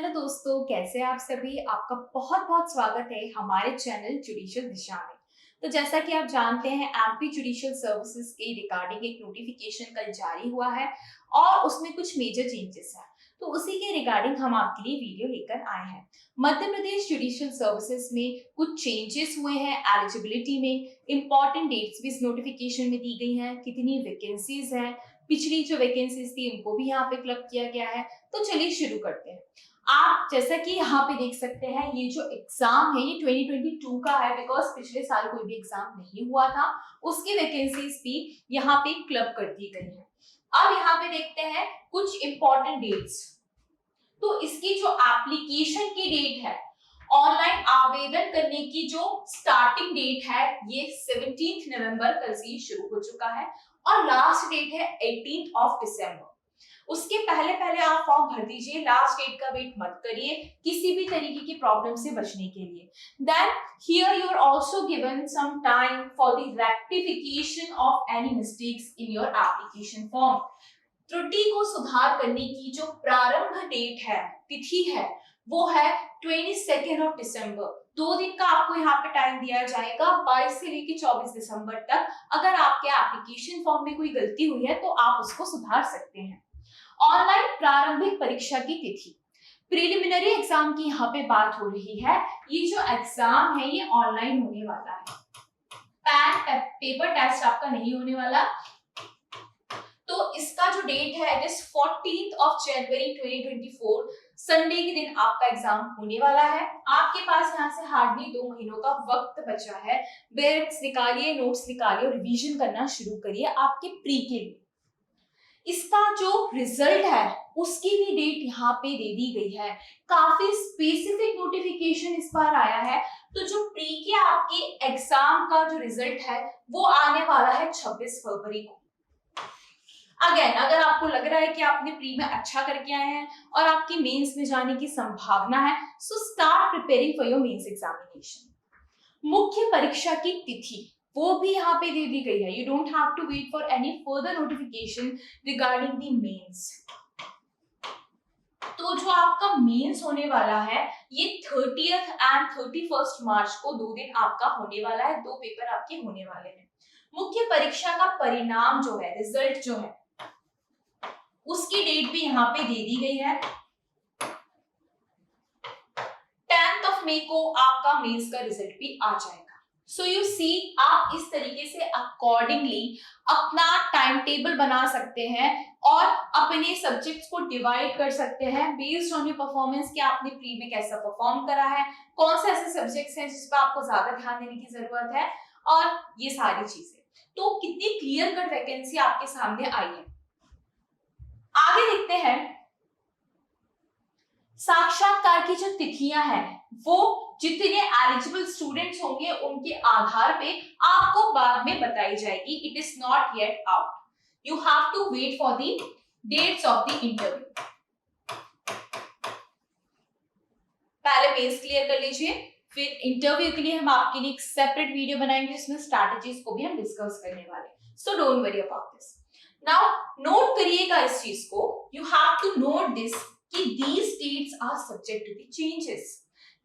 Hello दोस्तों, कैसे हैं आप सभी। आपका बहुत बहुत स्वागत है हमारे चैनल जुडिशियल दिशा में। तो जैसा कि आप जानते हैं, एमपी जुडिशियल सर्विसेज के रिगार्डिंग एक नोटिफिकेशन कल जारी हुआ है और उसमें कुछ मेजर चेंजेस हैं। तो उसी के रिगार्डिंग हम आपके लिए वीडियो लेकर आए हैं। मध्य प्रदेश जुडिशियल सर्विसेज में कुछ चेंजेस हुए हैं एलिजिबिलिटी में। इंपॉर्टेंट डेट्स भी इस नोटिफिकेशन में दी गई हैं, कितनी वैकेंसीज हैं, पिछली जो वैकेंसीज थी इनको भी यहाँ पे क्लब किया गया है। तो चलिए शुरू करते हैं। आप जैसा कि यहाँ पे देख सकते हैं, ये जो एग्जाम है ये 2022 का है, बिकॉज पिछले साल कोई भी एग्जाम नहीं हुआ था। उसकी वैकेंसीज भी यहाँ पे क्लब कर दी गई है। अब यहाँ पे देखते हैं कुछ इंपॉर्टेंट डेट्स। तो इसकी जो एप्लीकेशन की डेट है, ऑनलाइन आवेदन करने की जो स्टार्टिंग डेट है, ये 17 नवंबर कल से शुरू हो चुका है और लास्ट डेट है 18 ऑफ दिसंबर। उसके पहले पहले आप फॉर्म भर दीजिए, लास्ट डेट का वेट मत करिए किसी भी तरीके की प्रॉब्लम से बचने के लिए। Then here you are also given some time for the rectification of any mistakes in your application form. त्रुटि को सुधार करने की जो प्रारंभ डेट है, तिथि है, वो है 22 ऑफ दिसंबर। 2 दिन का आपको यहाँ पे टाइम दिया जाएगा, 22 से लेकर 24 दिसंबर तक। अगर आपके एप्लीकेशन फॉर्म में कोई गलती हुई है तो आप उसको सुधार सकते हैं। ऑनलाइन प्रारंभिक परीक्षा की तिथि, प्रिलिमिनरी एग्जाम की यहाँ पे बात हो रही है। ये जो एग्जाम है ये ऑनलाइन होने वाला है, पेपर टेस्ट आपका नहीं होने वाला। तो इसका जो डेट है it is 14 of January 2024, Sunday के दिन आपका एग्जाम होने वाला है। आपके पास यहाँ से हार्डली 2 महीनों का वक्त बचा है। बेल्ट्स निकालिए, नोट्स निकालिए और रिवीजन करना शुरू करिए आपके प्री के लिए। इसका जो रिजल्ट है उसकी भी डेट यहाँ पे दे दी गई है। काफी स्पेसिफिक नोटिफिकेशन इस बार आया है। तो जो प्री के आपके एग्जाम का जो रिजल्ट है वो आने वाला है 26 फरवरी को। अगेन, अगर आपको लग रहा है कि आपने प्री में अच्छा करके आए हैं और आपकी मेंस में जाने की संभावना है, so start preparing for your mains examination. मुख्य परीक्षा की तिथि वो भी यहाँ पे दे दी गई है। You don't have to wait for any further notification regarding the mains. तो जो आपका मेंस होने वाला है ये 30th एंड 31st मार्च को 2 दिन आपका होने वाला है। 2 पेपर आपके होने वाले हैं। मुख्य परीक्षा का परिणाम जो है, रिजल्ट जो है, उसकी डेट भी यहाँ पे दे दी गई है। 10th ऑफ मई को आपका मेंस का रिजल्ट भी आ जाएगा। सो यू सी, आप इस तरीके से अकॉर्डिंगली अपना टाइम टेबल बना सकते हैं और अपने सब्जेक्ट्स को डिवाइड कर सकते हैं बेस्ड ऑन योर परफॉर्मेंस कि आपने प्री में कैसा परफॉर्म करा है, कौन से ऐसे सब्जेक्ट्स हैं जिस पर आपको ज्यादा ध्यान देने की जरूरत है, और ये सारी चीजें। तो कितनी क्लियर कट वैकेंसी आपके सामने आई है। आगे देखते हैं, साक्षात्कार की जो तिथियां हैं वो जितने एलिजिबल स्टूडेंट्स होंगे उनके आधार पे आपको बाद में बताई जाएगी। It is not yet out, you have to wait for the dates of the interview. पहले बेस क्लियर कर लीजिए, फिर इंटरव्यू के लिए हम आपके लिए एक सेपरेट वीडियो बनाएंगे जिसमें स्ट्रैटेजीज को भी हम डिस्कस करने वाले। So don't worry about this. Now note करिएगा इस चीज को, you have to note this कि these dates are subject to the changes.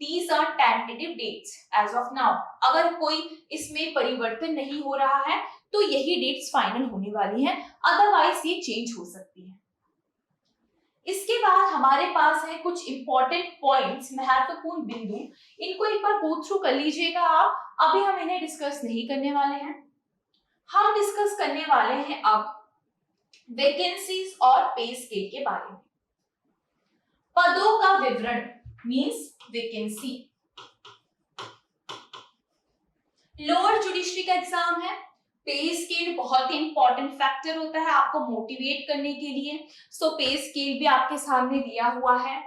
These are tentative dates as of now. अगर कोई इसमें परिवर्तन नहीं हो रहा है तो यही डेट्स फाइनल होने वाली हैं, अदरवाइज ये चेंज हो सकती है। इसके बाद हमारे पास है कुछ इंपॉर्टेंट पॉइंट्स, महत्वपूर्ण बिंदु। इनको एक बार गो थ्रू कर लीजिएगा आप। अभी हम इन्हें डिस्कस नहीं करने वाले हैं। हम डिस्कस करने वाले हैं अब वैकेंसीज और पे स्केल के बारे में। पदों का विवरण मींस वैकेंसी। लोअर जुडिशरी का एग्जाम है। पे स्केल बहुत ही इंपॉर्टेंट फैक्टर होता है आपको मोटिवेट करने के लिए। सो पे स्केल भी आपके सामने दिया हुआ है।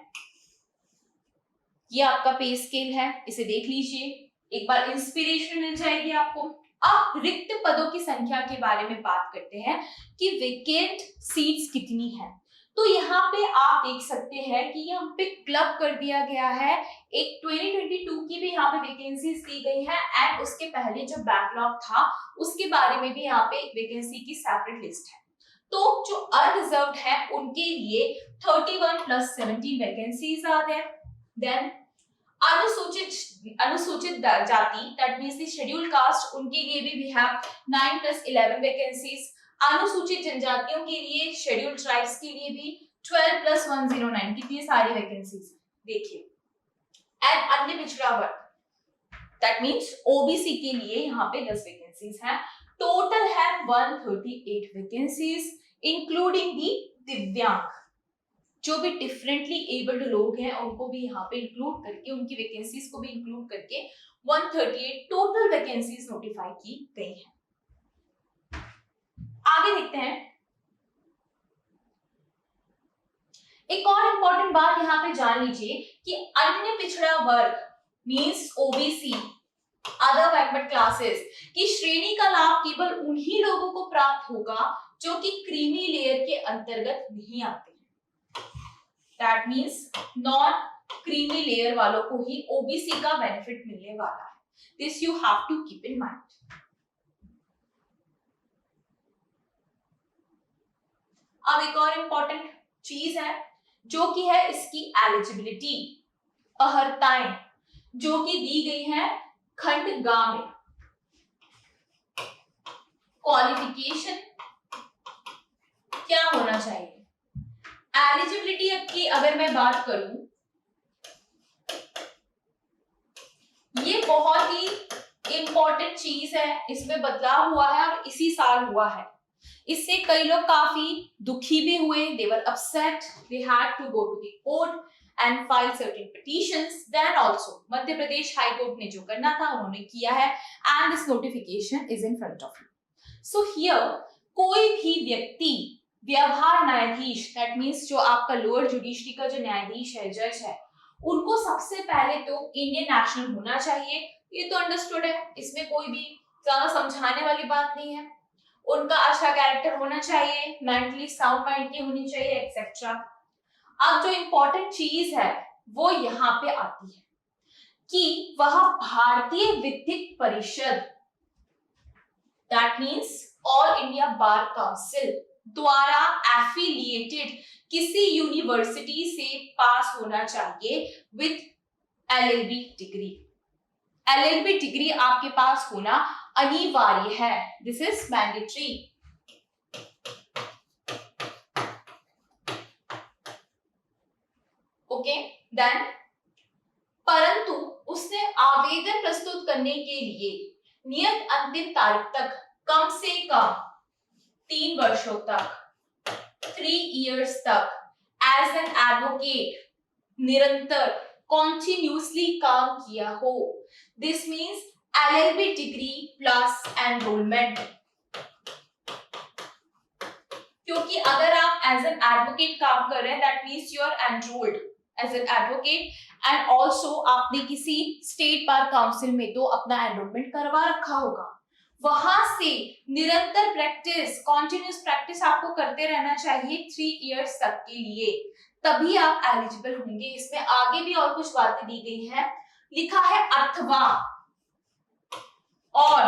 ये आपका पे स्केल है, इसे देख लीजिए, एक बार इंस्पिरेशन मिल जाएगी आपको। अब रिक्त पदों की संख्या के बारे में बात करते हैं कि वेकेंट सीट्स कितनी है। तो यहाँ पे आप देख सकते हैं कि यहाँ पे क्लब कर दिया गया है। एक 2022 की भी यहाँ पे वैकेंसीज दी गई है एंड उसके पहले जो बैकलॉग था उसके बारे में भी यहाँ पे वैकेंसी की सेपरेट लिस्ट है। तो जो अनरिजर्व्ड है उनके लिए 31 plus 17 vacancies are there. Then अनुसूचित जाति that means the scheduled caste, उनके लिए भी वी हैव 9 प्लस 11 वैकेंसीज। अनुसूचित जनजातियों के लिए, शेड्यूल्ड ट्राइब्स के लिए भी 12 प्लस 109, कितनी सारी वैकेंसीज देखिए। एंड अन्य पिछड़ा वर्ग दैट मींस ओबीसी के लिए यहाँ पे 10 वैकेंसीज हैं। टोटल है 138 वैकेंसीज इंक्लूडिंग दी दिव्यांग, जो भी डिफरेंटली एबल्ड लोग हैं उनको भी यहाँ पे इंक्लूड करके, उनकी वैकेंसीज को भी इंक्लूड करके 138 टोटल वैकेंसीज नोटिफाई की गई हैं। आगे देखते हैं। एक और इंपॉर्टेंट बात यहाँ पे जान लीजिए कि अन्य पिछड़ा वर्ग means OBC, other backward classes की श्रेणी का लाभ केवल उन्हीं लोगों को प्राप्त होगा जो कि क्रीमी लेयर के अंतर्गत नहीं आते हैं। That means non creamy layer वालों को ही ओबीसी का बेनिफिट मिलने वाला है। This you have to keep in mind. अब एक और इंपॉर्टेंट चीज है जो कि है इसकी एलिजिबिलिटी, अर्हताएं जो कि दी गई है खंड ग में। क्वालिफिकेशन क्या होना चाहिए? एलिजिबिलिटी की अगर मैं बात करूं, ये बहुत ही इंपॉर्टेंट चीज है, इसमें बदलाव हुआ है और इसी साल हुआ है। इससे कई लोग काफी दुखी भी हुए, they were upset, they had to go to the court and file certain petitions. Then also Madhya Pradesh high court ने जो करना था उन्होंने किया है and this notification is in front of you. So here कोई भी व्यक्ति व्यवहार न्यायाधीश, that means जो आपका लोअर जुडिशरी का जो न्यायाधीश है, जज है, उनको सबसे पहले तो इंडियन नेशनल होना चाहिए। ये तो अंडरस्टूड है, इसमें कोई भी ज्यादा समझाने वाली बात नहीं है। उनका अच्छा कैरेक्टर होना चाहिए, मेंटली साउंड माइंड की होनी चाहिए, एक्सेट्रा। अब जो इंपॉर्टेंट चीज है वो यहाँ पे आती है कि वह भारतीय विधिक परिषद that means all India bar council द्वारा एफिलिएटेड किसी यूनिवर्सिटी से पास होना चाहिए with LLB degree. LLB degree आपके पास होना अनिवार्य है, this is mandatory. Okay, then परंतु उसने आवेदन प्रस्तुत करने के लिए नियत अंतिम तारीख तक कम से कम 3 वर्षों तक 3 years तक एज एन एडवोकेट निरंतर कॉन्टिन्यूसली काम किया हो। This means LLB degree plus enrolment, क्योंकि अगर आप एज एन एडवोकेट काम कर रहे हैं that means you are enrolled as an advocate and also आपने किसी स्टेट बार काउंसिल में तो अपना एनरोलमेंट करवा रखा होगा। वहां से निरंतर प्रैक्टिस, कॉन्टिन्यूस प्रैक्टिस आपको करते रहना चाहिए 3 years तक के लिए, तभी आप एलिजिबल होंगे। इसमें आगे भी और कुछ बातें दी गई है, लिखा है अथवा, और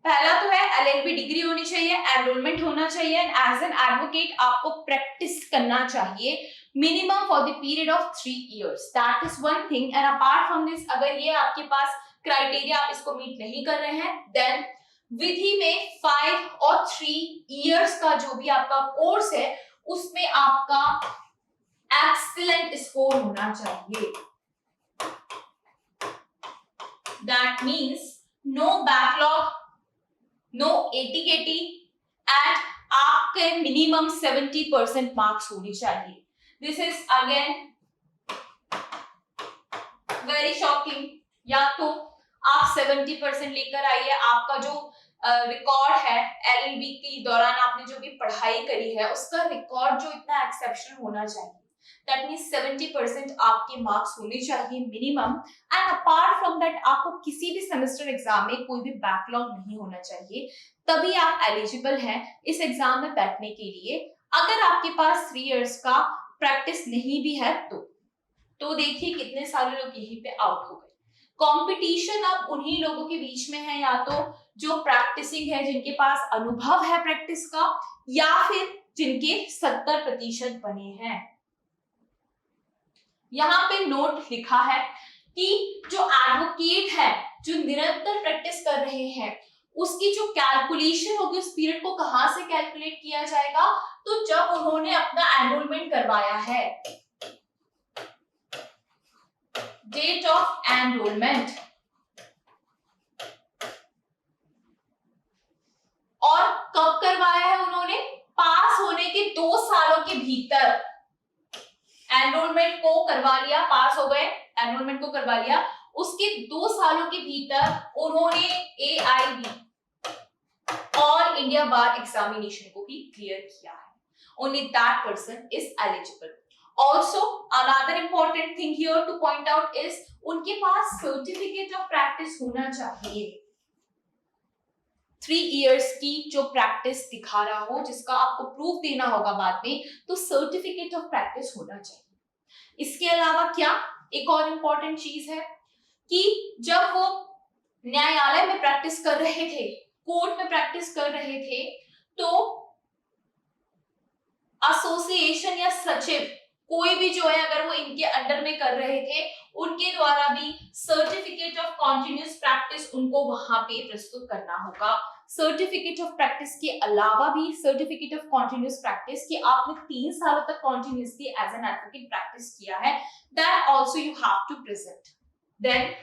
पहला तो है एलएलबी डिग्री होनी चाहिए, एनरोलमेंट होना चाहिए एंड एज एन एडवोकेट आपको प्रैक्टिस करना चाहिए minimum for the period of 3 years, that is one thing. And apart from this, अगर ये आपके पास क्राइटेरिया आप इसको मीट नहीं कर रहे हैं, देन विधि में 5 और 3 years का जो भी आपका कोर्स है उसमें आपका एक्सीलेंट स्कोर होना चाहिए। That means no backlog, no ATKT and आपके मिनिमम 70% मार्क्स होनी चाहिए। This is again very shocking. या तो आप 70% लेकर आइए, आपका जो रिकॉर्ड है एलएलबी के दौरान आपने जो भी पढ़ाई करी है उसका रिकॉर्ड जो इतना एक्सेप्शनल होना चाहिए, दैट मींस 70% आपके मार्क्स होने चाहिए minimum. And apart from that आपको किसी भी सेमेस्टर एग्जाम में कोई भी बैकलॉग नहीं होना चाहिए, तभी आप एलिजिबल हैं इस एग्जाम में बैठने के लिए। अगर आपके पास 3 years का प्रैक्टिस नहीं भी है तो देखिए कितने सारे लोग यहीं पे आउट हो गए। कंपटीशन अब उन्हीं लोगों के बीच में है, या तो जो प्रैक्टिसिंग है, जिनके पास अनुभव है प्रैक्टिस का, या फिर जिनके 70% बने हैं। यहाँ पे नोट लिखा है कि जो एडवोकेट है, जो निरंतर प्रैक्टिस कर रहे हैं, उसकी जो कैलकुलेशन होगी उस पीरियड को कहां से कैलकुलेट किया जाएगा, तो जब उन्होंने अपना एनरोलमेंट करवाया है, डेट ऑफ एनरोलमेंट, और कब करवाया है उन्होंने, पास होने के 2 सालों के भीतर एनरोलमेंट को करवा लिया, पास हो गए, एनरोलमेंट को करवा लिया, उसके 2 सालों के भीतर उन्होंने AIB और इंडिया बार एग्जामिनेशन को भी क्लियर किया है, only that person is eligible. Also, another important thing here to point out is उनके पास सर्टिफिकेट ऑफ प्रैक्टिस होना चाहिए, 3 इयर्स की जो प्रैक्टिस दिखा रहा हो, जिसका आपको प्रूफ देना होगा बाद में, तो सर्टिफिकेट ऑफ प्रैक्टिस होना चाहिए। इसके अलावा क्या एक और इंपॉर्टेंट चीज है कि जब वो न्यायालय में प्रैक्टिस कर रहे थे, कोर्ट में प्रैक्टिस कर रहे थे, तो एसोसिएशन या सचिव कोई भी जो है, अगर वो इनके अंडर में कर रहे थे, उनके द्वारा भी सर्टिफिकेट ऑफ कॉन्टिन्यूस प्रैक्टिस उनको वहां पे प्रस्तुत करना होगा। सर्टिफिकेट ऑफ प्रैक्टिस के अलावा भी सर्टिफिकेट ऑफ कॉन्टिन्यूस प्रैक्टिस कि आपने 3 सालों तक continuously as an advocate practice किया है, that also you have to present. Then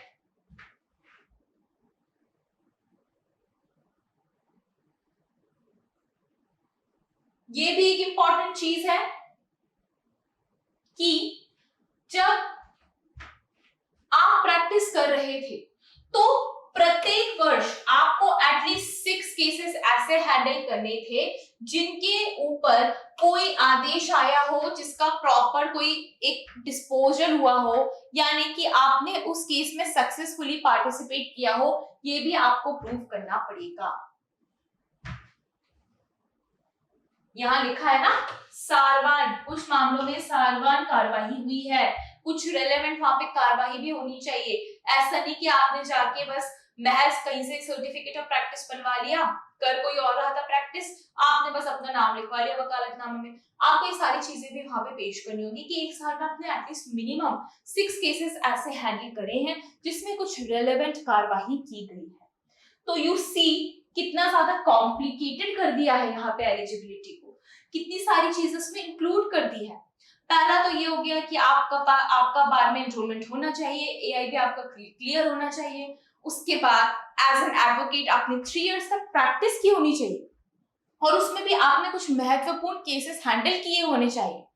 ये भी एक इंपॉर्टेंट चीज है कि जब आप प्रैक्टिस कर रहे थे, तो प्रत्येक वर्ष आपको एटलीस्ट 6 केसेस ऐसे हैंडल करने थे जिनके ऊपर कोई आदेश आया हो, जिसका प्रॉपर कोई एक डिस्पोजल हुआ हो, यानी कि आपने उस केस में सक्सेसफुली पार्टिसिपेट किया हो, ये भी आपको प्रूव करना पड़ेगा। यहाँ लिखा है ना, सारवान, कुछ मामलों में सारवान कार्यवाही हुई है, कुछ रेलेवेंट वहां पे कार्यवाही भी होनी चाहिए। ऐसा नहीं कि आपने जाके बस महज कहीं से सर्टिफिकेट ऑफ प्रैक्टिस बनवा लिया, कर कोई और रहा था प्रैक्टिस, आपने बस अपना नाम लिखवा लिया वकालतनामे में। आपको ये सारी चीजें भी वहां पे पेश करनी होगी कि एक साल में आपने एटलीस्ट मिनिमम 6 केसेस ऐसे हैंडल करे हैं जिसमें कुछ रेलेवेंट कार्यवाही की गई है। तो यू सी कितना ज्यादा कॉम्प्लिकेटेड कर दिया है यहाँ पे एलिजिबिलिटी को, कितनी सारी चीजें इसमें इंक्लूड कर दी है। पहला तो ये हो गया कि आपका बार में एनरोलमेंट होना चाहिए, AIB आपका क्लियर होना चाहिए, उसके बाद एज एन एडवोकेट आपने 3 इयर्स तक प्रैक्टिस की होनी चाहिए, और उसमें भी आपने कुछ महत्वपूर्ण केसेस हैंडल किए होने चाहिए।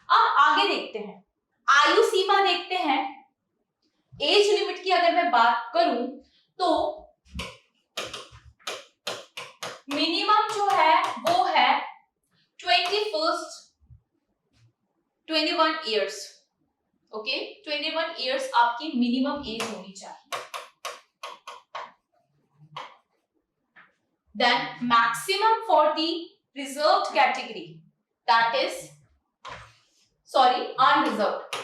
अब आगे देखते हैं, आयु सीमा देखते हैं। एज लिमिट की अगर मैं बात करूं तो मिनिमम जो है वो है 21 इयर्स। ओके, 21 इयर्स आपकी मिनिमम एज होनी चाहिए। Then maximum for the reserved category, that is unreserved,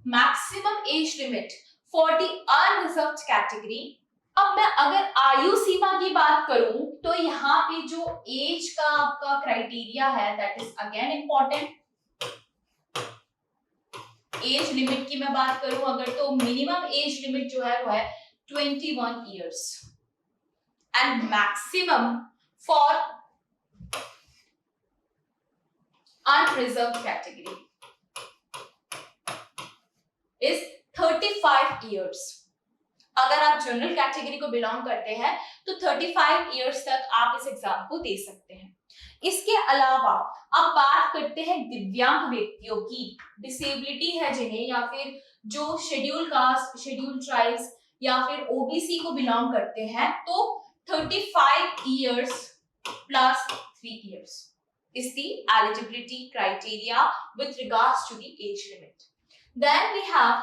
maximum age limit for the unreserved category। अब मैं अगर आयु सीमा की बात करूं तो यहाँ पे जो एज का आपका क्राइटेरिया है, that is again important. Age limit की मैं बात करूं अगर, तो मिनिमम एज लिमिट जो है वो है 21 years and maximum for unreserved category is 35 years। अगर आप जनरल कैटेगरी को बिलोंग करते हैं तो 35 इयर्स तक आप इस एग्जाम को दे सकते हैं। इसके अलावा अब बात करते हैं दिव्यांग व्यक्तियों की, डिसेबिलिटी है जिन्हें, या फिर जो शेड्यूल कास्ट, शेड्यूल ट्राइब्स या फिर OBC को बिलोंग करते हैं, तो 35 years plus 3 years is the eligibility criteria with regards to the age limit. Then we have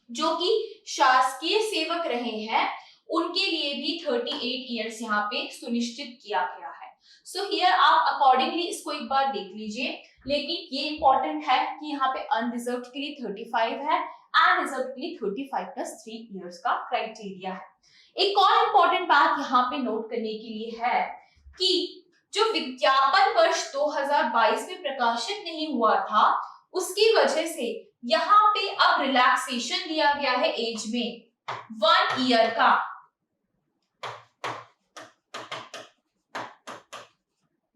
जो कि शासकीय सेवक रहे हैं, उनके लिए भी 38 years यहाँ पे सुनिश्चित किया गया है। So here आप अकॉर्डिंगली इसको एक बार देख लीजिए, लेकिन ये इंपॉर्टेंट है कि यहाँ पे अनरिजर्व्ड के लिए 35 है एंड रिजर्व के लिए 35 प्लस 3 इयर्स का क्राइटेरिया है। एक और इंपॉर्टेंट बात यहाँ पे नोट करने के लिए है कि जो विज्ञापन वर्ष 2022 में प्रकाशित नहीं हुआ था, उसकी वजह से यहाँ पे अब रिलैक्सेशन दिया गया है एज में 1 ईयर का।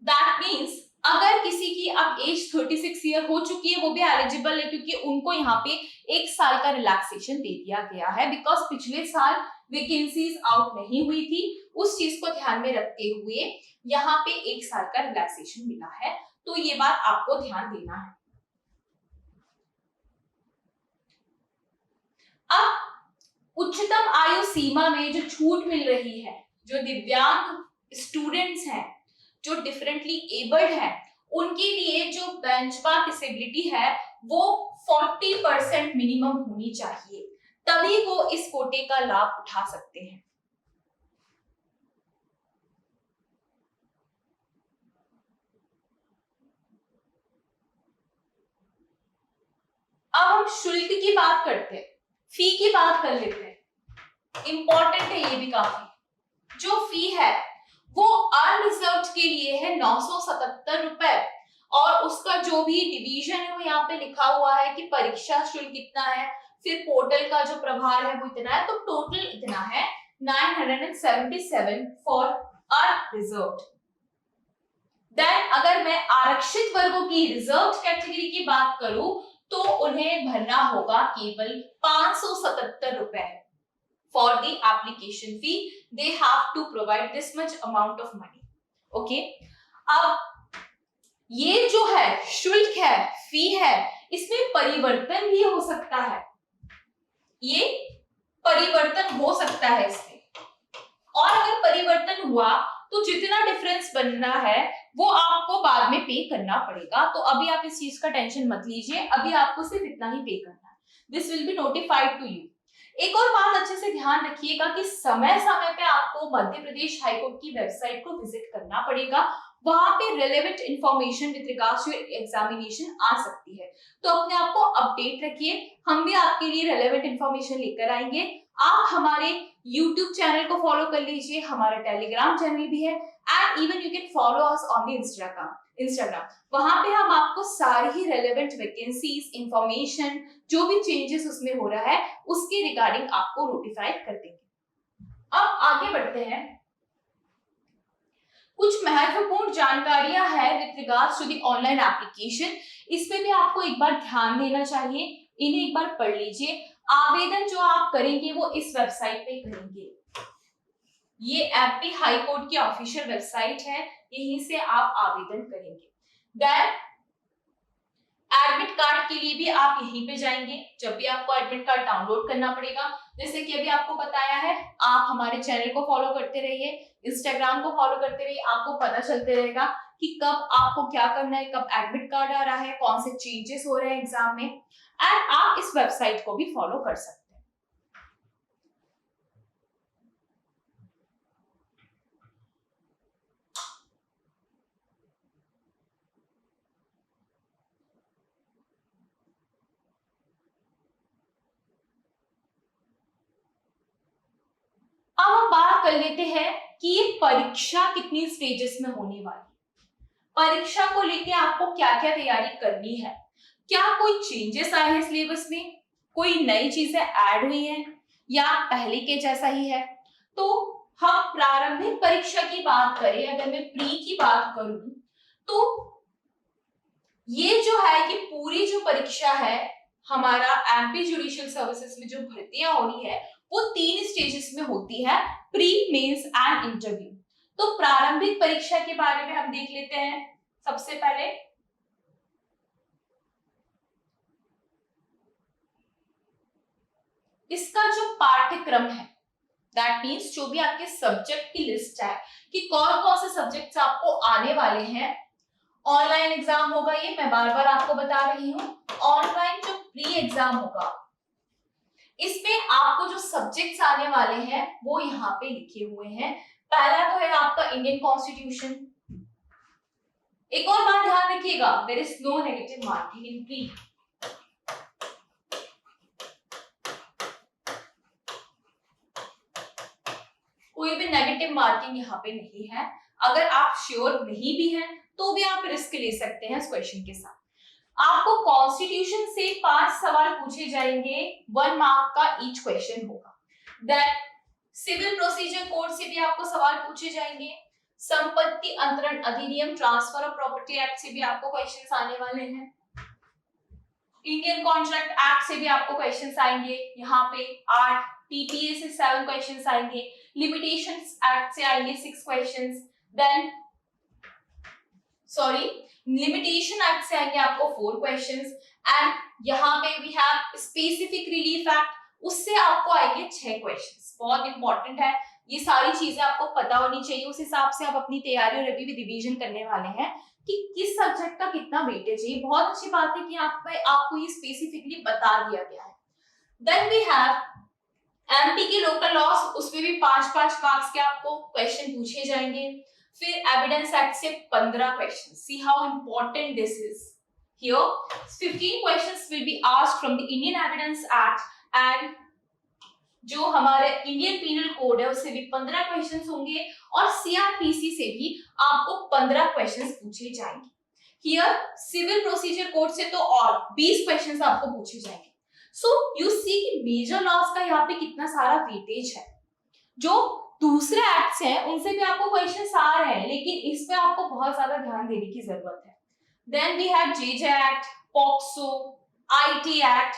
दैट मीन्स अगर किसी की अब एज 36 ईयर हो चुकी है, वो भी एलिजिबल है, क्योंकि उनको यहाँ पे 1 साल का रिलैक्सेशन दे दिया गया है, बिकॉज पिछले साल वैकेंसीज आउट नहीं हुई थी। उस चीज को ध्यान में रखते हुए यहाँ पे 1 साल का रिलैक्सेशन मिला है, तो ये बात आपको ध्यान देना है। अब उच्चतम आयु सीमा में जो छूट मिल रही है, जो दिव्यांग स्टूडेंट्स हैं, जो डिफरेंटली एबल्ड है, उनके लिए जो बेंचमार्क डिसेबिलिटी है वो 40% मिनिमम होनी चाहिए, तभी वो इस कोटे का लाभ उठा सकते हैं। अब हम शुल्क की बात करते हैं, फी की बात कर लेते हैं। इंपॉर्टेंट है ये भी काफी। जो फी है वो अनरिजर्व्ड के लिए है 977 रुपए, और उसका जो भी डिवीजन है वो यहाँ पे लिखा हुआ है कि परीक्षा शुल्क कितना है, फिर पोर्टल का जो प्रभार है वो इतना है, तो टोटल इतना है 977 फॉर अनरिजर्व्ड। देन अगर मैं आरक्षित वर्गों की रिजर्व कैटेगरी की बात करूं तो उन्हें भरना होगा केवल 577 रुपए। For the application fee, they have to provide this much amount of money. Okay? अब ये जो है शुल्क है, फी है, इसमें परिवर्तन भी हो सकता है। ये परिवर्तन हो सकता है इसमें, और अगर परिवर्तन हुआ तो जितना डिफरेंस बनना है वो आपको बाद में पे करना पड़ेगा। तो अभी आप इस चीज का टेंशन मत लीजिए, अभी आपको सिर्फ इतना ही पे करना है। This will be notified to you. एक और बात अच्छे से ध्यान रखिएगा कि समय समय पे आपको मध्य प्रदेश हाईकोर्ट की वेबसाइट को विजिट करना पड़ेगा, वहां पे relevant information with regards to examination आ सकती है, तो अपने आप को अपडेट रखिए। हम भी आपके लिए रेलेवेंट इंफॉर्मेशन लेकर आएंगे। आप हमारे YouTube चैनल को फॉलो कर लीजिए, हमारा टेलीग्राम चैनल भी है, and even you can follow us on the Instagram. वहां पे हम आपको सारी ही रेलेवेंट वैकेंसीज, इंफॉर्मेशन, जो भी चेंजेस उसमें हो रहा है उसके रिगार्डिंग आपको नोटिफाई कर देंगे। अब आगे बढ़ते हैं। कुछ महत्वपूर्ण जानकारियां हैं with regards to the online application, इस पे भी आपको एक बार ध्यान देना चाहिए, इन्हें एक बार पढ़ लीजिए। आवेदन जो आप करेंगे वो इस वेबसाइट पे करेंगे। ये एमपी हाई कोर्ट की ऑफिशियल वेबसाइट है, यहीं से आप आवेदन करेंगे। देन एडमिट कार्ड के लिए भी आप यहीं पे जाएंगे। जब भी आपको एडमिट कार्ड डाउनलोड करना पड़ेगा, जैसे कि अभी आपको बताया है, आप हमारे चैनल को फॉलो करते रहिए, इंस्टाग्राम को फॉलो करते रहिए, आपको पता चलते रहेगा कि कब आपको क्या करना है, कब एडमिट कार्ड आ रहा है, कौन से चेंजेस हो रहे हैं एग्जाम में, एंड आप इस वेबसाइट को भी फॉलो कर सकते हैं। अब हम बात कर लेते हैं कि ये परीक्षा कितनी स्टेजेस में होने वाली है। परीक्षा को लेके आपको क्या क्या तैयारी करनी है, क्या कोई चेंजेस आए हैं सिलेबस में, कोई नई चीजें ऐड हुई हैं, या पहले के जैसा ही है। तो हम प्रारंभिक परीक्षा की बात करें, अगर मैं प्री की बात करूं तो ये जो है कि पूरी जो परीक्षा है हमारा एमपी जुडिशियल सर्विसेज में जो भर्तियां होनी है वो 3 स्टेजेस में होती है, प्री, मेंस एंड इंटरव्यू। तो प्रारंभिक परीक्षा के बारे में हम देख लेते हैं। सबसे पहले इसका जो पाठ्यक्रम है, दैट मीन्स जो भी आपके सब्जेक्ट की लिस्ट है कि कौन कौन से सब्जेक्ट्स आपको आने वाले हैं। ऑनलाइन एग्जाम होगा, ये मैं बार बार आपको बता रही हूँ। ऑनलाइन जो प्री एग्जाम होगा इसमें आपको जो सब्जेक्ट्स आने वाले हैं वो यहाँ पे लिखे हुए हैं। पहला तो है आपका इंडियन कॉन्स्टिट्यूशन। एक और बात ध्यान रखिएगा, there is no negative marking in pre. कोई भी नेगेटिव मार्किंग यहाँ पे नहीं है। अगर आप श्योर नहीं भी हैं तो भी आप रिस्क ले सकते हैं इस क्वेश्चन के साथ। आपको कॉन्स्टिट्यूशन से 5 सवाल पूछे जाएंगे, 1 मार्क का ईच क्वेश्चन होगा। देन सिविल प्रोसीजर कोड से भी आपको सवाल पूछे जाएंगे, संपत्ति अंतरण अधिनियम ट्रांसफर ऑफ प्रॉपर्टी एक्ट से भी आपको क्वेश्चंस आने वाले हैं, इंडियन कॉन्ट्रैक्ट एक्ट से भी आपको क्वेश्चंस आएंगे, यहाँ पे 8, टीपीए से 7 क्वेश्चंस आएंगे, लिमिटेशंस एक्ट से आएंगे 6 क्वेश्चंस, देन लिमिटेशन एक्ट से आएंगे आपको 4 क्वेश्चंस, एंड यहाँ पे we have specific relief act, उससे आपको आएंगे 6 क्वेश्चंस। बहुत इंपॉर्टेंट है, ये सारी चीजें आपको पता होनी चाहिए, उस हिसाब से आप अपनी तैयारी और अभी भी रिवीजन करने वाले हैं कि किस सब्जेक्ट का कितना वेटेज है। ये बहुत अच्छी बात है कि आपको ये स्पेसिफिकली बता दिया गया है। देन वी हैव एमपी के लोकल लॉस, उसमें भी 5-5 मार्क्स के आपको क्वेश्चन पूछे जाएंगे। फिर एविडेंस एक्ट से 15 question, see how important this is. Here 15 questions will be asked from the Indian evidence act, and जो हमारे इंडियन पीनल कोड है उससे भी 15 क्वेश्चंस होंगे, और सीआरपीसी से भी आपको 15 क्वेश्चंस पूछे जाएंगे। हियर सिविल प्रोसीजर कोड से तो और 20 क्वेश्चंस आपको पूछे जाएंगे। सो यू सी कि मेजर लॉस का यहाँ पे कितना सारा वेटेज है। जो दूसरे एक्ट्स हैं उनसे भी आपको क्वेश्चंस आ रहे हैं, लेकिन इस पे आपको बहुत ज्यादा ध्यान देने की जरूरत है। Then we have JJ act, POCSO, IT act,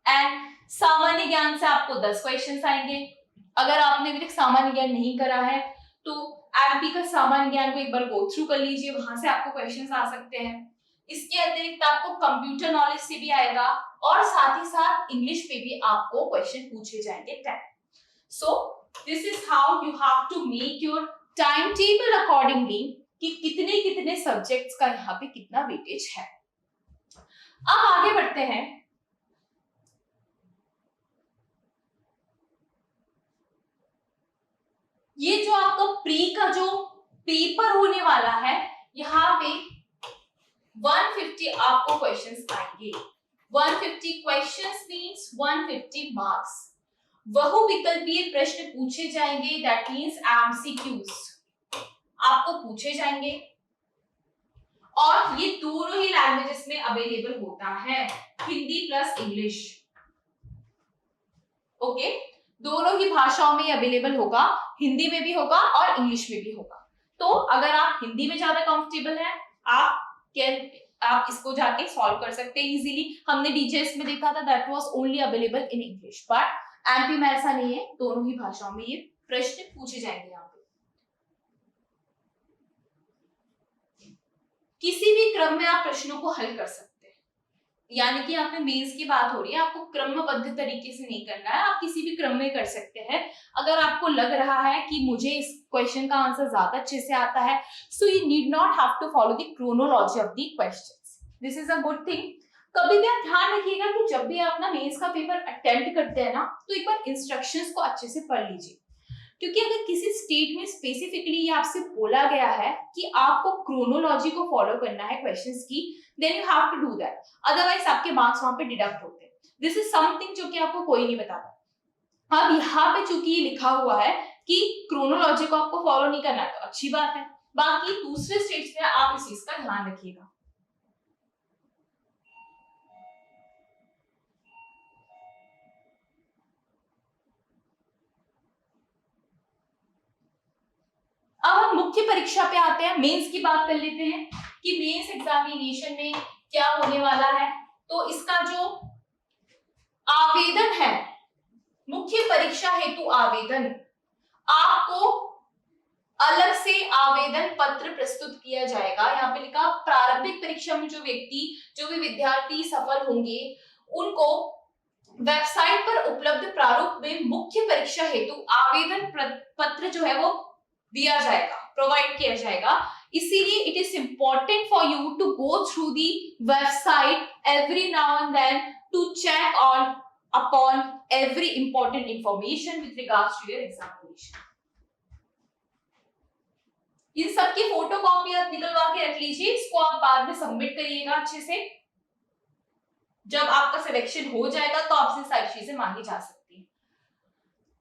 and सामान्य ज्ञान से आपको 10 क्वेश्चंस आएंगे। अगर आपने अभी तक सामान्य ज्ञान नहीं करा है तो एमपी का सामान्य ज्ञान को एक बार गो थ्रू कर लीजिए, वहां से आपको क्वेश्चंस आ सकते हैं। इसके अतिरिक्त आपको कंप्यूटर नॉलेज से भी आएगा, और साथ ही साथ इंग्लिश पे भी आपको क्वेश्चन पूछे जाएंगे 10। So this is how you have to make your time table accordingly कि कितने कितने सब्जेक्ट्स का यहाँ पे कितना वेटेज है। अब आगे बढ़ते हैं। ये जो आपका प्री का जो पेपर होने वाला है, यहाँ पे 150 आपको क्वेश्चंस आएंगे। 150 क्वेश्चंस मींस 150 मार्क्स। बहुविकल्पीय प्रश्न पूछे जाएंगे, दैट मींस एमसीक्यूज आपको पूछे जाएंगे, और ये दोनों ही लैंग्वेजेस में अवेलेबल होता है, हिंदी प्लस इंग्लिश। ओके, दोनों ही भाषाओं में अवेलेबल होगा, हिंदी में भी होगा और इंग्लिश में भी होगा। तो अगर आप हिंदी में ज्यादा कंफर्टेबल हैं, आप इसको जाके सॉल्व कर सकते हैं इजीली। हमने डीजेएस में देखा था, that was only available in English, but MP में ऐसा नहीं है, दोनों ही भाषाओं में ये प्रश्न पूछे जाएंगे। यहाँ पे किसी भी क्रम में आप प्रश्नों को हल कर सकते हैं, यानी कि यहाँ पे मेंस की बात हो रही है, आपको क्रमबद्ध तरीके से नहीं करना है, आप किसी भी क्रम में कर सकते हैं। अगर आपको लग रहा है कि मुझे इस क्वेश्चन का आंसर ज्यादा अच्छे से आता है, so you need not have to follow the chronology of the questions. This is a good thing. कभी भी आप ध्यान रखिएगा कि जब भी आप ना मेंस का पेपर अटेम्प्ट करते हैं ना, तो एक बार इंस्ट्रक्शंस को अच्छे से पढ़ लीजिए, क्योंकि अगर किसी स्टेट में स्पेसिफिकली ये आपसे बोला गया है कि आपको क्रोनोलॉजी को फॉलो करना है क्वेश्चंस की, then you have to do that, otherwise आपके मार्क्स वहां पे डिडक्ट होते हैं। दिस इज समथिंग जो कि आपको कोई नहीं बताता। अब यहाँ पे चूंकि ये लिखा हुआ है कि क्रोनोलॉजी को आपको फॉलो नहीं करना है, तो अच्छी बात है, बाकी दूसरे स्टेट्स में आप इस चीज का ध्यान रखिएगा। अब हम मुख्य परीक्षा पे आते हैं, मेंस की बात कर लेते हैं कि मेंस एग्जामिनेशन में क्या होने वाला है। तो इसका जो आवेदन है, मुख्य परीक्षा हेतु आवेदन, आपको अलग से आवेदन पत्र प्रस्तुत किया जाएगा। यहाँ पे लिखा प्रारंभिक परीक्षा में जो भी विद्यार्थी सफल होंगे, उनको वेबसाइट पर उपलब्ध प्रारूप में मुख्य परीक्षा हेतु आवेदन पत्र जो है वो दिया जाएगा, प्रोवाइड किया जाएगा। इसीलिए it is important for you to go through the website every now and then to check on upon every important information with regards to your examination. इन सबकी फोटो कॉपी आप निकलवा के रख लीजिए, इसको आप बाद में सबमिट करिएगा अच्छे से। जब आपका सिलेक्शन हो जाएगा तो आपसे सारी चीजें मांगी जा सकती है।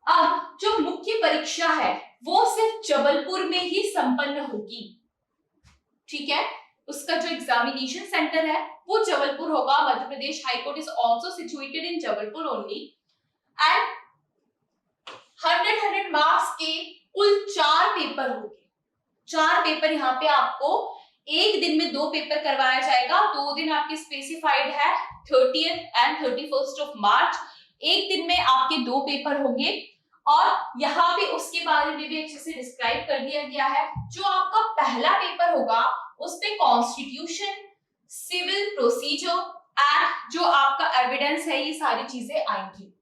अब जो मुख्य परीक्षा है वो सिर्फ जबलपुर में ही संपन्न होगी, ठीक है। उसका जो एग्जामिनेशन सेंटर है वो जबलपुर होगा। Madhya Pradesh high court is also situated in Jabalpur only and 100 marks के कुल 4 पेपर होंगे। 4 पेपर यहाँ पे आपको एक दिन में 2 पेपर करवाया जाएगा। 2 दिन आपके स्पेसिफाइड है 30th and 31st of March. एक दिन में आपके 2 पेपर होंगे और यहाँ पे उसके बारे में भी अच्छे से डिस्क्राइब कर दिया गया है। जो आपका पहला पेपर होगा उस पे कॉन्स्टिट्यूशन, सिविल प्रोसीजर एंड जो आपका एविडेंस है ये सारी चीजें आएंगी।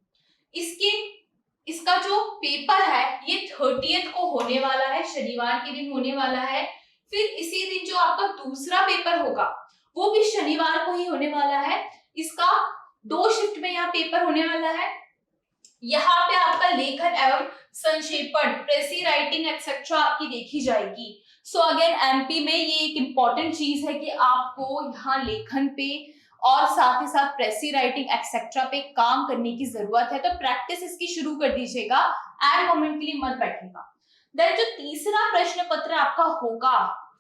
इसका जो पेपर है ये 30th को होने वाला है, शनिवार के दिन होने वाला है। फिर इसी दिन जो आपका दूसरा पेपर होगा वो भी शनिवार को ही होने वाला है। इसका 2 शिफ्ट में यहाँ पेपर होने वाला है। यहाँ पे आपका लेखन एवं संक्षेपण, प्रेसी राइटिंग एक्सेट्रा आपकी देखी जाएगी। सो अगेन एमपी में ये एक इम्पॉर्टेंट चीज है कि आपको यहाँ लेखन पे और साथ ही साथ प्रेसी राइटिंग एक्सेट्रा पे काम करने की जरूरत है। तो प्रैक्टिस इसकी शुरू कर दीजिएगा, एंड मोमेंट के लिए मत बैठिएगा। देन जो तीसरा प्रश्न पत्र आपका होगा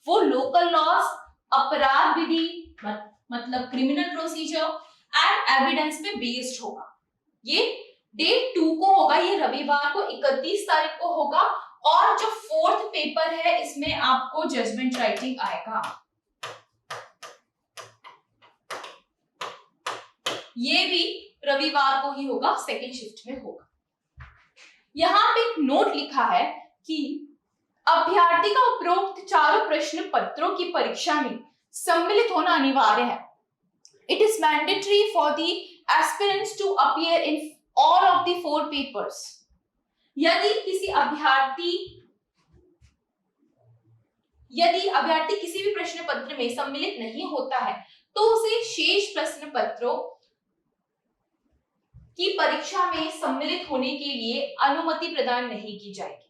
वो लोकल लॉस, अपराध विधि मतलब क्रिमिनल प्रोसीजर एंड एविडेंस पे बेस्ड होगा। ये डेट 2 को होगा, ये रविवार को 31 तारीख को होगा। और जो 4th पेपर है इसमें आपको जजमेंट राइटिंग आएगा। ये भी रविवार को ही होगा, सेकेंड शिफ्ट में होगा। यहां पे एक नोट लिखा है कि अभ्यर्थी का उपरोक्त चारों प्रश्न पत्रों की परीक्षा में सम्मिलित होना अनिवार्य है। It is mandatory for the aspirants to appear in all of the 4 papers. यदि अभ्यर्थी किसी भी प्रश्न पत्र में सम्मिलित नहीं होता है तो उसे शेष प्रश्न पत्रों की परीक्षा में सम्मिलित होने के लिए अनुमति प्रदान नहीं की जाएगी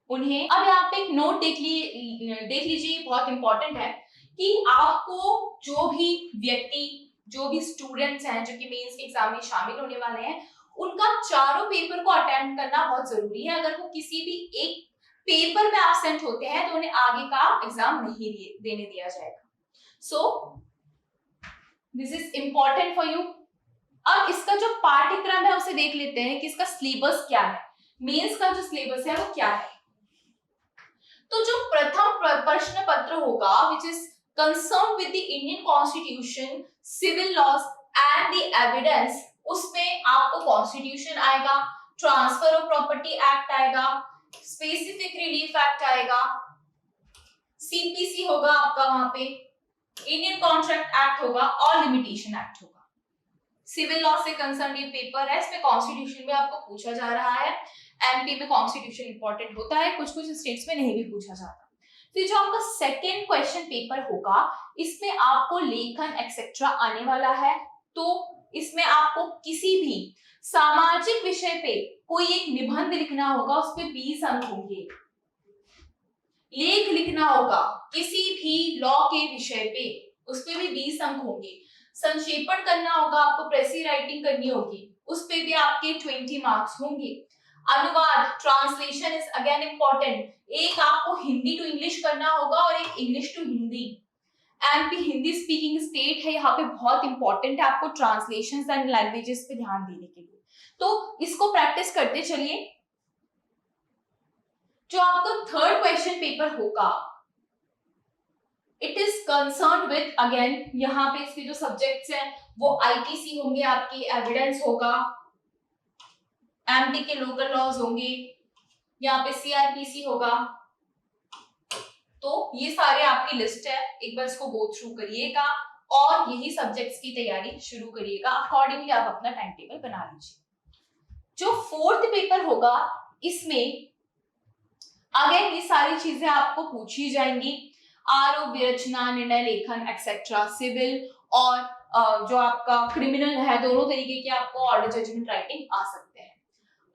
उन्हें। अब यहाँ पे एक नोट देख लीजिए, बहुत इंपॉर्टेंट है कि आपको जो भी स्टूडेंट्स हैं जो कि मेंस के एग्जाम में शामिल होने वाले हैं, उनका चारों पेपर को अटेम्प्ट करना बहुत जरूरी है। अगर वो किसी भी एक पेपर में एब्सेंट होते हैं तो उन्हें आगे का एग्जाम नहीं देने दिया जाएगा। सो this is important for you. अब इसका जो पाठ्यक्रम है उसे देख लेते हैं कि इसका सिलेबस क्या है, मेंस का जो सिलेबस है वो क्या है। तो जो प्रथम प्रश्न पत्र होगा which is concern with the Indian constitution, civil laws and the evidence, उसमें आपको कॉन्स्टिट्यूशन आएगा, ट्रांसफर ऑफ प्रॉपर्टी एक्ट आएगा, स्पेसिफिक रिलीफ एक्ट आएगा, सीपीसी होगा आपका, वहां पे इंडियन कॉन्ट्रैक्ट एक्ट होगा और लिमिटेशन एक्ट होगा। सिविल लॉ से कंसर्न ये पेपर है, इसमें कॉन्स्टिट्यूशन में आपको पूछा जा रहा है। एमपी में कॉन्स्टिट्यूशन इंपॉर्टेंट होता है, कुछ स्टेट्स में नहीं भी पूछा जाता। फिर जो आपका सेकेंड क्वेश्चन पेपर होगा इसमें आपको लेखन एक्सेट्रा आने वाला है। तो इसमें आपको किसी भी सामाजिक विषय पे कोई एक निबंध लिखना होगा, उस पे 20 अंक होंगे। लेख लिखना होगा किसी भी लॉ के विषय पे, उस पे भी 20 अंक होंगे। संक्षेपण करना होगा आपको, प्रेसी राइटिंग करनी होगी, उस पे भी आपके 20 मार्क्स होंगे। अनुवाद, ट्रांसलेशन इज अगेन इंपॉर्टेंट, एक आपको हिंदी टू इंग्लिश करना होगा और एक English to Hindi. MP Hindi speaking state है, यहाँ पे बहुत इंपॉर्टेंट है आपको ट्रांसलेशंस एंड लैंग्वेजेस पे ध्यान देने के लिए। तो इसको प्रैक्टिस करते चलिए। जो आपका थर्ड क्वेश्चन पेपर होगा it is concern with, again यहाँ पे इसके जो सब्जेक्ट्स हैं वो आईटीसी होंगे, आपकी एविडेंस होगा, एमपी के लोकल लॉज होंगे, यहाँ पे सीआरपीसी होगा। तो ये सारे आपकी लिस्ट है, एक बार इसको गो थ्रू करिएगा और यही सब्जेक्ट्स की तैयारी शुरू करिएगा। अकॉर्डिंगली आप अपना टाइम टेबल बना लीजिए। जो फोर्थ पेपर होगा इसमें अगेन ये सारी चीजें आपको पूछी जाएंगी, आरोप विरचना, निर्णय लेखन एक्सेट्रा, सिविल और जो आपका क्रिमिनल है, दोनों तरीके के आपको ऑर्डर जजमेंट राइटिंग आ सकते हैं।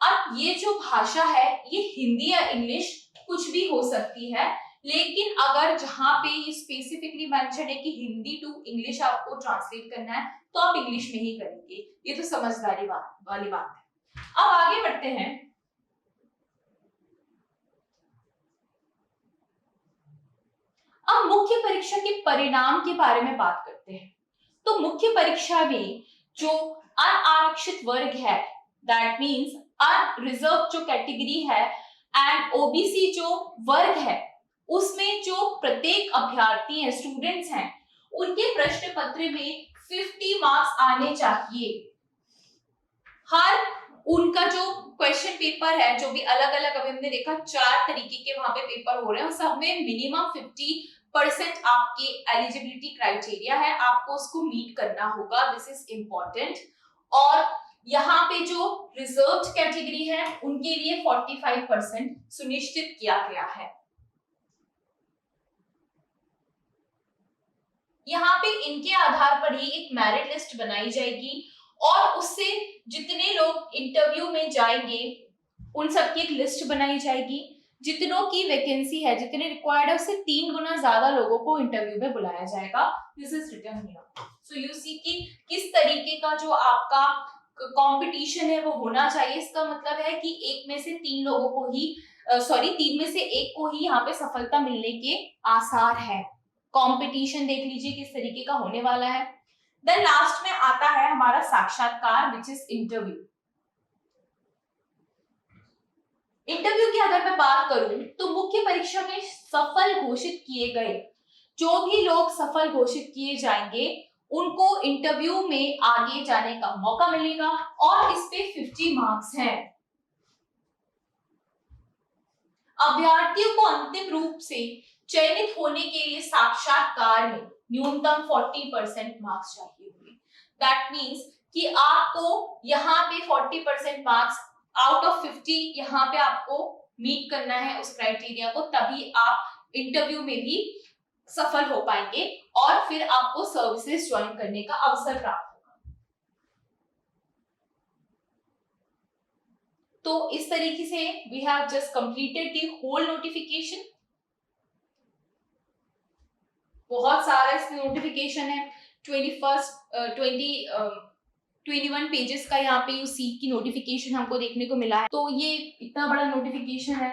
अब ये जो भाषा है ये हिंदी या इंग्लिश कुछ भी हो सकती है, लेकिन अगर जहां पे ये स्पेसिफिकली मेंशन है कि हिंदी टू इंग्लिश आपको ट्रांसलेट करना है तो आप इंग्लिश में ही करेंगे, ये तो समझदारी वाली बात है। अब आगे बढ़ते हैं। मुख्य परीक्षा के परिणाम के बारे में बात करते हैं। तो मुख्य परीक्षा में जो अनारक्षित वर्ग है, दैट मीन्स अनरिजर्व जो कैटेगरी है, एंड ओबीसी जो वर्ग है, उसमें जो प्रत्येक अभ्यर्थी हैं, स्टूडेंट्स हैं, उनके प्रश्न पत्र में 50 मार्क्स आने चाहिए। हर उनका जो क्वेश्चन पेपर है, जो भी अलग अलग, अभी हमने देखा 4 तरीके के वहां पे पेपर हो रहे हैं, सब में मिनिमम 50% आपके एलिजिबिलिटी क्राइटेरिया है, आपको उसको मीट करना होगा। This is important. और यहाँ पे जो रिजर्व्ड कैटेगरी है, उनके लिए 45% सुनिश्चित किया गया है। यहाँ पे इनके आधार पर ही एक मेरिट लिस्ट बनाई जाएगी और उससे जितने लोग इंटरव्यू में जाएंगे उन सबकी एक लिस्ट बनाई जाएगी। जितनों की वैकेंसी है, जितने रिक्वायर्ड है, उससे 3 गुना ज्यादा लोगों को इंटरव्यू में बुलाया जाएगा। This is written here. So you see कि किस तरीके का जो आपका कंपटीशन है वो होना चाहिए। इसका मतलब है कि एक में से 3 लोगों को ही 3 में से 1 को ही यहाँ पे सफलता मिलने के आसार है। कंपटीशन देख लीजिए किस तरीके का होने वाला है। देन लास्ट में आता है हमारा साक्षात्कार, विच इज इंटरव्यू। इंटरव्यू की अगर मैं बात करूं तो मुख्य परीक्षा में सफल घोषित किए गए जो भी लोग सफल घोषित किए जाएंगे उनको इंटरव्यू में आगे जाने का मौका मिलेगा और इस पे 50 मार्क्स हैं। अभ्यर्थियों को अंतिम रूप से चयनित होने के लिए साक्षात्कार में न्यूनतम 40% मार्क्स चाहिए होंगे। दैट मीन्स कि आपको यहाँ पे 40% मार्क्स आउट ऑफ 50 यहाँ पे आपको मीट करना है उस क्राइटेरिया को, तभी आप इंटरव्यू में भी सफल हो पाएंगे और फिर आपको सर्विसेज ज्वाइन करने का अवसर प्राप्त होगा। तो इस तरीके से we have just completed the whole notification. बहुत सारा इसमें नोटिफिकेशन है। 21 पेजेस का यहाँ पे यू सीट की नोटिफिकेशन हमको देखने को मिला है। तो ये इतना बड़ा नोटिफिकेशन है,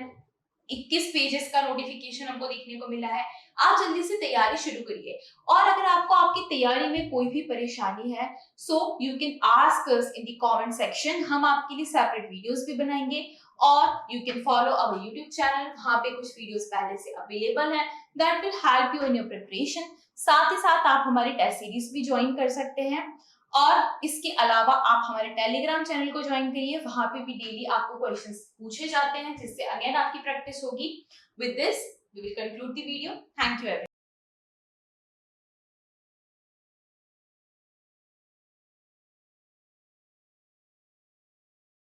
21 पेजेस का नोटिफिकेशन हमको देखने को मिला है। आप जल्दी से तैयारी शुरू करिए और अगर आपको आपकी तैयारी में कोई भी परेशानी है so you can ask us in the comment section. हम आपके लिए सेपरेट वीडियोस भी बनाएंगे और you can follow our YouTube channel, वहां पे कुछ वीडियोस पहले से अवेलेबल है that will help you in your preparation. साथ ही साथ आप हमारी टेस्ट सीरीज भी ज्वाइन कर सकते हैं और इसके अलावा आप हमारे टेलीग्राम चैनल को ज्वाइन करिए, वहां पे भी डेली आपको क्वेश्चंस पूछे जाते हैं जिससे अगेन आपकी प्रैक्टिस होगी। With this we will conclude the video. Thank you everyone.